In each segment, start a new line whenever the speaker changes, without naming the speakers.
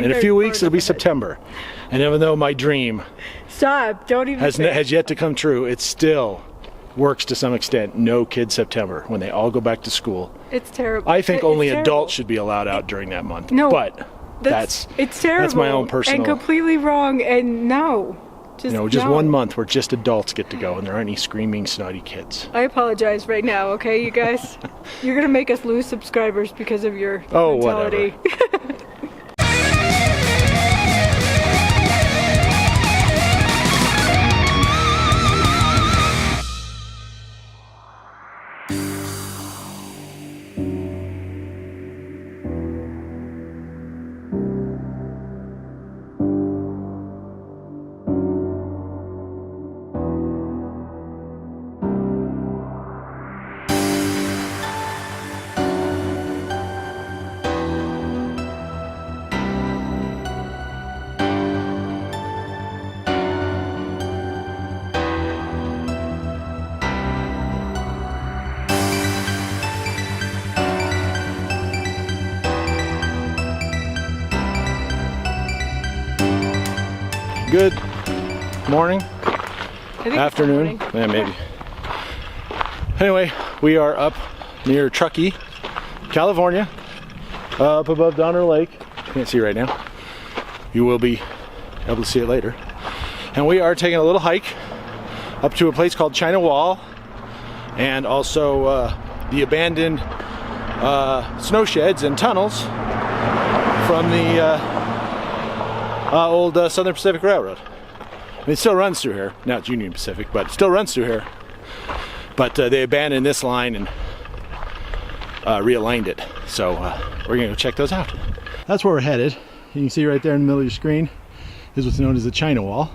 In a few weeks, it'll be September. And even though my dream
don't even
has yet to come true, it still works to some extent. No kids September, when they all go back to school.
It's terrible.
I think only adults should be allowed out during that month.
No,
but
it's terrible.
That's my own personal.
And completely wrong. And no.
Just 1 month where just adults get to go and there aren't any screaming, snotty kids.
I apologize right now, okay, you guys? You're gonna make us lose subscribers because of your mentality.
Whatever. Good morning, afternoon, yeah, maybe. Anyway, we are up near Truckee, California, up above Donner Lake. Can't see right now. You will be able to see it later. And we are taking a little hike up to a place called China Wall, and also the abandoned snow sheds and tunnels from the old Southern Pacific Railroad. I mean, it still runs through here. Now it's Union Pacific, but it still runs through here. But they abandoned this line and realigned it. So we're gonna go check those out. That's where we're headed. You can see right there in the middle of your screen is what's known as the China Wall.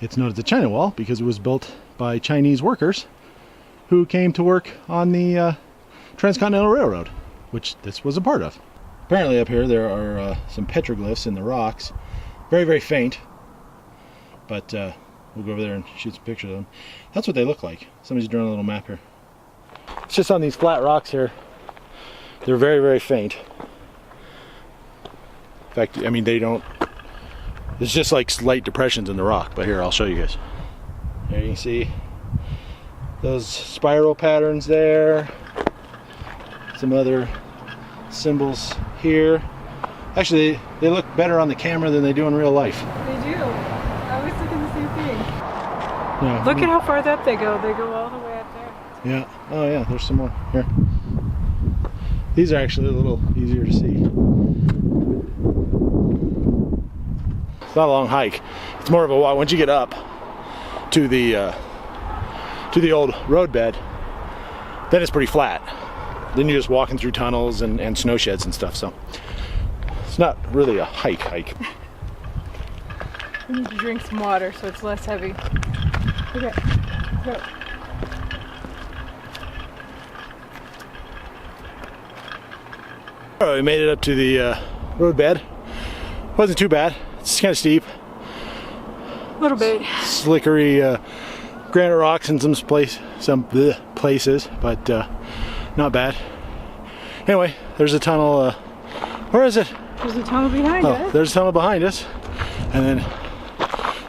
It's known as the China Wall because it was built by Chinese workers who came to work on the Transcontinental Railroad, which this was a part of. Apparently up here there are some petroglyphs in the rocks. Very, very faint. But we'll go over there and shoot some pictures of them. That's what they look like. Somebody's drawn a little map here. It's just on these flat rocks here. They're very, very faint. In fact, I mean, they don't... It's just like slight depressions in the rock. But here, I'll show you guys. There you can see those spiral patterns there. Some other symbols here. Actually, they look better on the camera than they do in real life.
They do. I was thinking the same thing.
Yeah.
Look at how far up they go. They go all the way up there.
Yeah. Oh yeah, there's some more here. These are actually a little easier to see. It's not a long hike. It's more of a walk. Once you get up to the old road bed, then it's pretty flat. Then you're just walking through tunnels and snow sheds and stuff, so it's not really a hike.
We need to drink some water so it's less heavy. Okay, go.
We made it up to the road bed. Wasn't too bad. It's kind of steep.
A little bit.
Slickery granite rocks in some places, but not bad. Anyway, there's a tunnel. Where is it?
There's a tunnel behind us.
There's a tunnel behind us. And then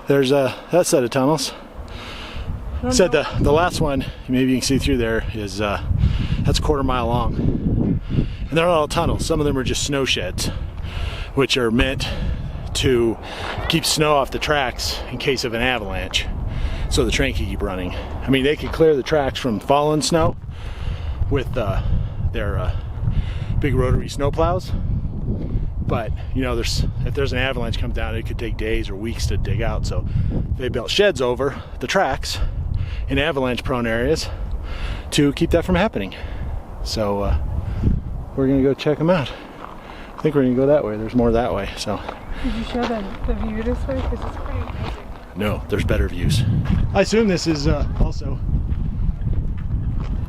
there's that set of tunnels. Said the last one, maybe you can see through there, is that's a quarter-mile long. And they're not all tunnels. Some of them are just snow sheds, which are meant to keep snow off the tracks in case of an avalanche, so the train can keep running. I mean, they could clear the tracks from fallen snow with their big rotary snow plows, but you know, if there's an avalanche comes down, it could take days or weeks to dig out. So they built sheds over the tracks in avalanche prone areas to keep that from happening. So we're gonna go check them out. I think we're gonna go that way. There's more that way. So
did you show the view this way? Because it's pretty amazing.
No, there's better views. I assume this is also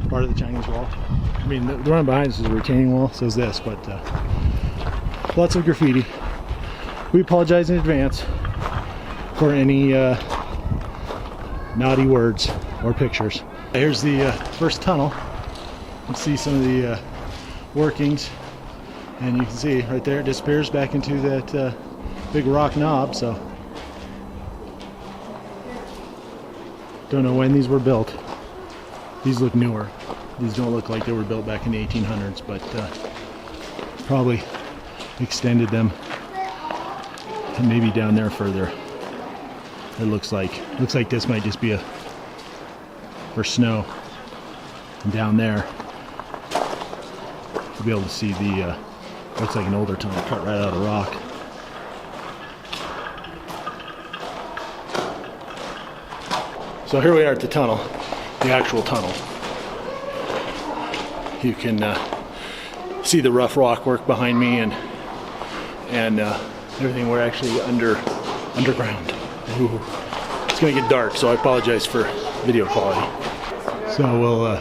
part of the Chinese wall. I mean, the one behind us is a retaining wall, so is this, but lots of graffiti. We apologize in advance for any naughty words or pictures. Here's the first tunnel. You can see some of the workings. And you can see right there it disappears back into that big rock knob. So don't know when these were built. These look newer. These don't look like they were built back in the 1800s, but probably extended them and maybe down there further. It looks like this might just be for snow. And down there you'll be able to see the looks like an older tunnel cut right out of the rock. So here we are at the tunnel, the actual tunnel. You can see the rough rock work behind me and everything. We're actually underground. Ooh. It's gonna get dark, so I apologize for video quality. So we'll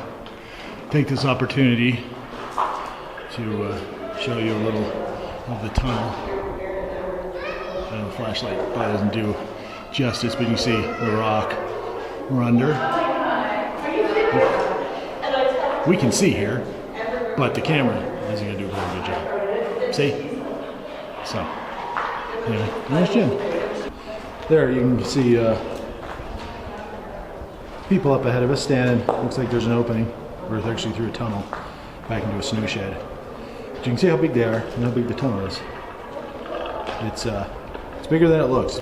take this opportunity to show you a little of the tunnel. The flashlight probably doesn't do justice, but you can see the rock we're under. We can see here, but the camera isn't going to do a very good job. See? So, anyway, there's Jim. There you can see people up ahead of us standing. Looks like there's an opening. We're actually through a tunnel back into a snow shed. But you can see how big they are and how big the tunnel is. It's bigger than it looks.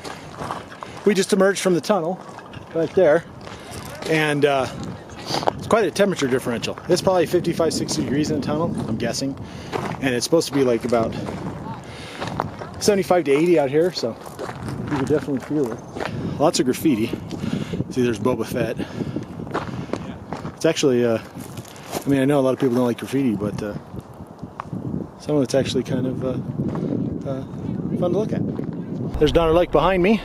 We just emerged from the tunnel right there, and it's quite a temperature differential. It's probably 55, 60 degrees in the tunnel, I'm guessing, and it's supposed to be like about 75 to 80 out here, so you can definitely feel it. Lots of graffiti. See, there's Boba Fett. It's actually, I mean, I know a lot of people don't like graffiti, but some of it's actually kind of fun to look at. There's Donner Lake behind me.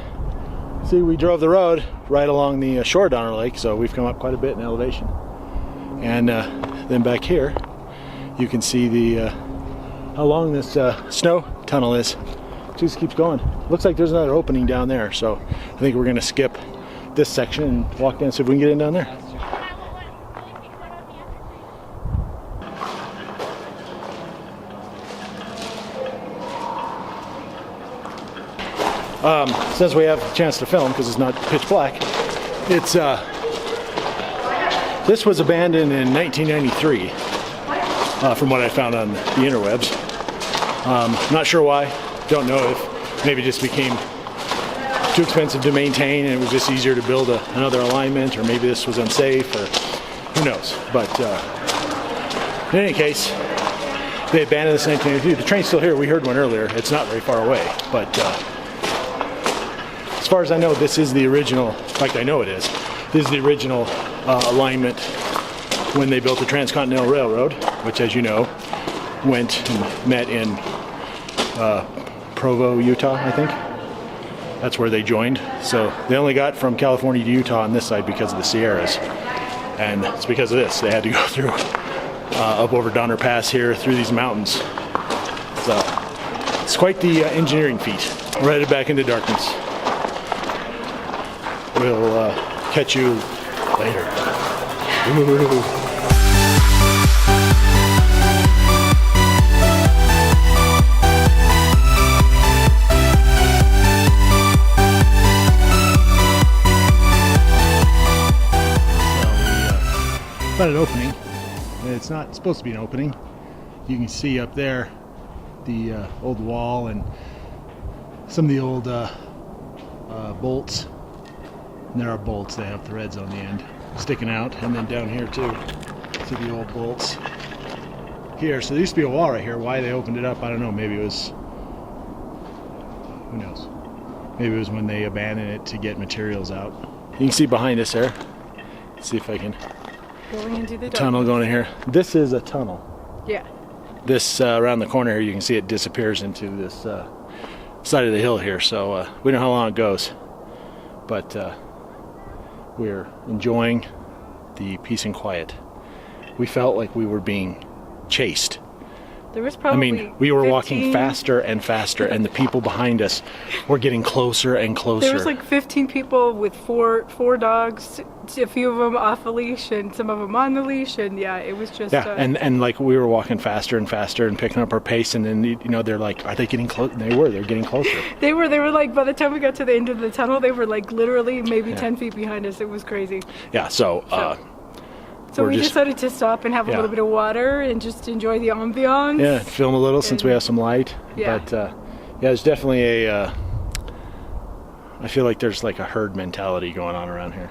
See, we drove the road right along the shore of Donner Lake, so we've come up quite a bit in elevation. And then back here, you can see the how long this snow tunnel is. It just keeps going. Looks like there's another opening down there, so I think we're going to skip this section and walk down, see if we can get in down there. Since we have a chance to film, because it's not pitch black, it's this was abandoned in 1993, from what I found on the interwebs. Not sure why. Don't know if maybe it just became too expensive to maintain and it was just easier to build another alignment, or maybe this was unsafe, or who knows. But in any case, they abandoned this in 1993. The train's still here. We heard one earlier. It's not very far away, but as far as I know, this is the original. In fact, I know it is. This is the original alignment when they built the Transcontinental Railroad, which, as you know, went and met in Provo, Utah, I think. That's where they joined. So they only got from California to Utah on this side because of the Sierras. And it's because of this. They had to go through up over Donner Pass here, through these mountains. So it's quite the engineering feat. We're headed back into darkness. We'll catch you later. Ooh. Found an opening. It's not supposed to be an opening. You can see up there the old wall and some of the old bolts. And there are bolts. They have threads on the end sticking out, and then down here too. See the old bolts here. So there used to be a wall right here. Why they opened it up, I don't know. Maybe it was, who knows? Maybe it was when they abandoned it to get materials out. You can see behind us there. Let's see if I can.
Going into the
tunnel going in here. This is a tunnel.
Yeah.
This around the corner here, you can see it disappears into this side of the hill here. So we don't know how long it goes, but we're enjoying the peace and quiet. We felt like we were being chased.
There was probably,
I mean, we were walking faster and faster, and the people behind us were getting closer and closer.
There was like 15 people with four dogs a few of them off a leash and some of them on the leash, and yeah, it was just
and like we were walking faster and faster and picking up our pace, and then you know they're like, are they getting close? They're getting closer.
They were like, by the time we got to the end of the tunnel, they were like literally maybe 10 feet behind us. It was crazy.
Yeah, so
we decided to stop and have a little bit of water and just enjoy the ambiance.
Yeah, film a little since we have some light.
Yeah.
But yeah, there's definitely a I feel like there's like a herd mentality going on around here.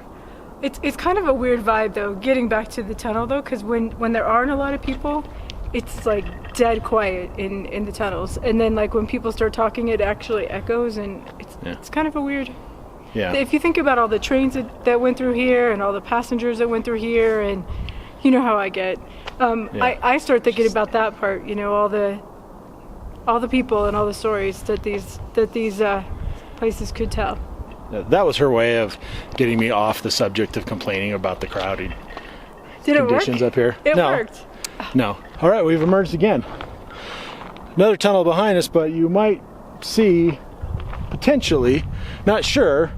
It's kind of a weird vibe though, getting back to the tunnel though, because when there aren't a lot of people, it's like dead quiet in the tunnels, and then like when people start talking, it actually echoes, and it's kind of a weird.
Yeah.
If you think about all the trains that went through here and all the passengers that went through here, and you know how I get, I start thinking about that part. You know, all the people and all the stories that these places could tell.
That was her way of getting me off the subject of complaining about the crowded conditions up here.
It worked.
No. All right, we've emerged again. Another tunnel behind us, but you might see, potentially, not sure,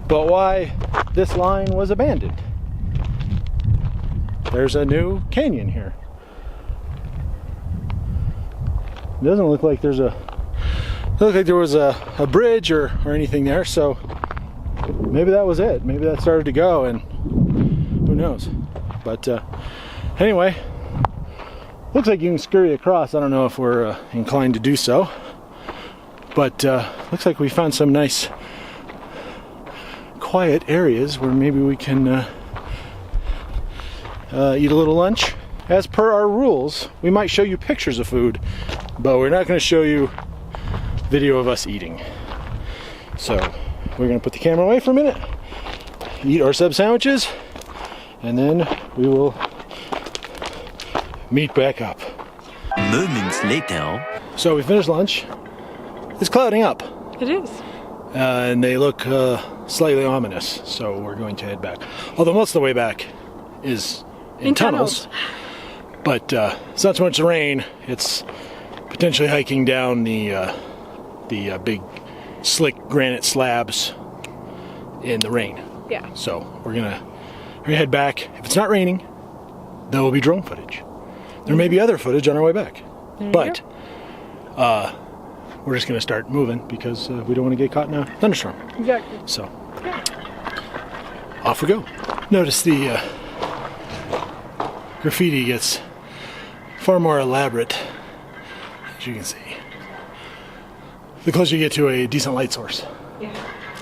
but why this line was abandoned. There's a new canyon here. It doesn't look like there's there was a bridge or anything there, so maybe that was it. Maybe that started to go, and who knows. But anyway, looks like you can scurry across. I don't know if we're inclined to do so, but looks like we found some nice quiet areas where maybe we can eat a little lunch. As per our rules, we might show you pictures of food, but we're not going to show you video of us eating. So we're going to put the camera away for a minute, eat our sub sandwiches, and then we will meet back up.
Moments later.
So we finished lunch. It's clouding up.
It is.
And they look slightly ominous, so we're going to head back. Although most of the way back is in tunnels. But it's not so much the rain, it's potentially hiking down the big slick granite slabs in the rain.
Yeah.
So we're gonna head back. If it's not raining, there will be drone footage. There may be other footage on our way back, but we're just gonna start moving because we don't want to get caught in a thunderstorm.
Exactly.
So off we go. Notice the graffiti gets far more elaborate, as you can see, the closer you get to a decent light source.
Yeah.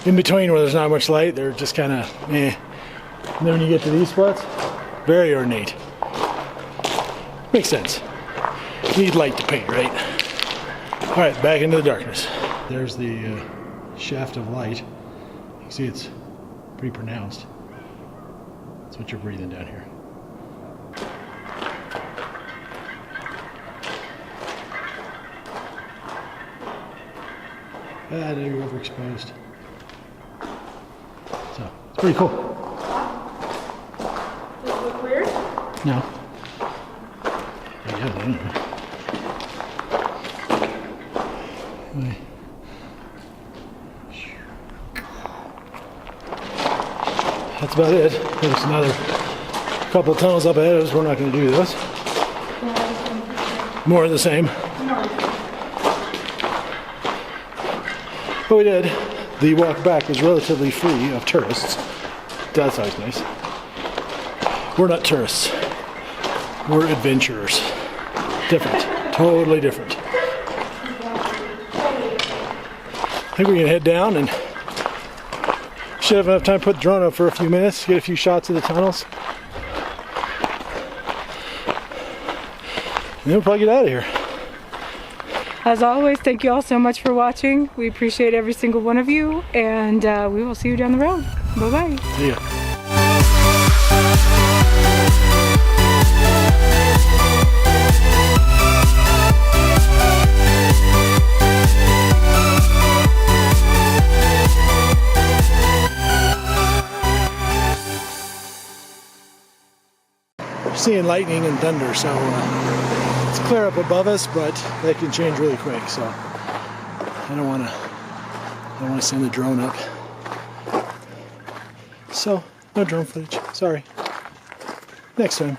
In between where there's not much light, they're just kind of eh. And then when you get to these spots, very ornate. Makes sense. You need light to paint, right? All right, back into the darkness. There's the shaft of light. You can see it's pretty pronounced. That's what you're breathing down here. Now you're overexposed. So, it's pretty cool.
Does it look weird?
No. Yeah, anyway. That's about it. There's another couple of tunnels up ahead of us. We're not going to do those. More of the same. But we did. The walk back was relatively free of tourists. That's always nice. We're not tourists. We're adventurers. Different. Totally different. I think we can head down and should have enough time to put the drone up for a few minutes, get a few shots of the tunnels. And then we'll probably get out of here.
As always, thank you all so much for watching. We appreciate every single one of you, and we will see you down the road. Bye-bye.
See ya. We're seeing lightning and thunder, so it's clear up above us, but that can change really quick. So I don't want to send the drone up. So No drone footage. Sorry. Next time.